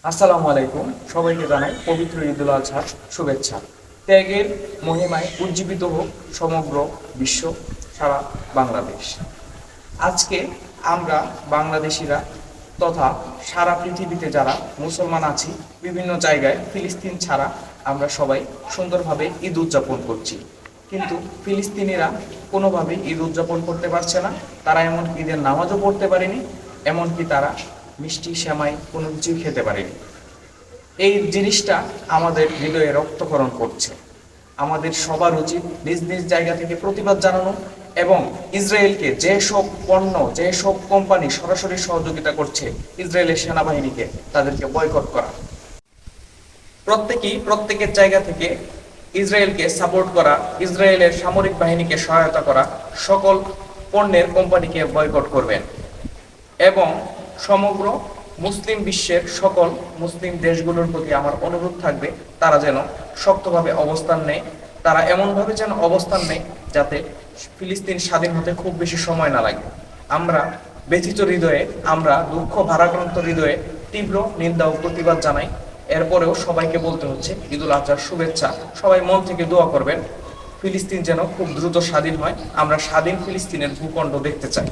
আসসালামু আলাইকুম। সবাইকে জানাই পবিত্র ঈদুল আজহার শুভেচ্ছা। ত্যাগের মহিমায় উজ্জীবিত হোক সমগ্র বিশ্ব, সারা বাংলাদেশ। আজকে আমরা বাংলাদেশিরা তথা সারা পৃথিবীতে যারা মুসলমান আছি, বিভিন্ন জায়গায় ফিলিস্তিন ছাড়া আমরা সবাই সুন্দরভাবে ঈদ উদযাপন করছি। কিন্তু ফিলিস্তিনিরা কোনোভাবেই ঈদ উদযাপন করতে পারছে না। তারা এমনকি ঈদের নামাজও পড়তে পারেনি, এমনকি তারা মিষ্টি সেমাই কোনো কিছুই খেতে পারেনি। এই জিনিসটা আমাদের হৃদয়ে রক্তক্ষরণ করছে। আমাদের সবার উচিত নিজ নিজ জায়গা থেকে প্রতিবাদ জানানো এবং ইসরায়েলকে যেসব পণ্য, যেসব কোম্পানি সরাসরি সহযোগিতা করছে ইসরায়েলের সেনাবাহিনীকে, তাদেরকে বয়কট করা। প্রত্যেকের জায়গা থেকে ইসরায়েলকে সাপোর্ট করা, ইসরায়েলের সামরিক বাহিনীকে সহায়তা করা, সকল পণ্যের কোম্পানিকে বয়কট করবেন এবং সমগ্র মুসলিম বিশ্বের সকল মুসলিম দেশগুলোর প্রতি আমার অনুরোধ থাকবে, তারা যেন শক্তভাবে অবস্থান নেয়। তারা এমনভাবে যেন অবস্থান নেয় যাতে ফিলিস্তিন স্বাধীন হতে খুব বেশি সময় না লাগে। আমরা ব্যথিত হৃদয়ে, আমরা দুঃখ ভারাক্রান্ত হৃদয়ে তীব্র নিন্দা ও প্রতিবাদ জানাই। এরপরেও সবাইকে বলতে হচ্ছে ঈদুল আজহার শুভেচ্ছা। সবাই মন থেকে দোয়া করবেন ফিলিস্তিন যেন খুব দ্রুত স্বাধীন হয়। আমরা স্বাধীন ফিলিস্তিনের ভূখণ্ড দেখতে চাই।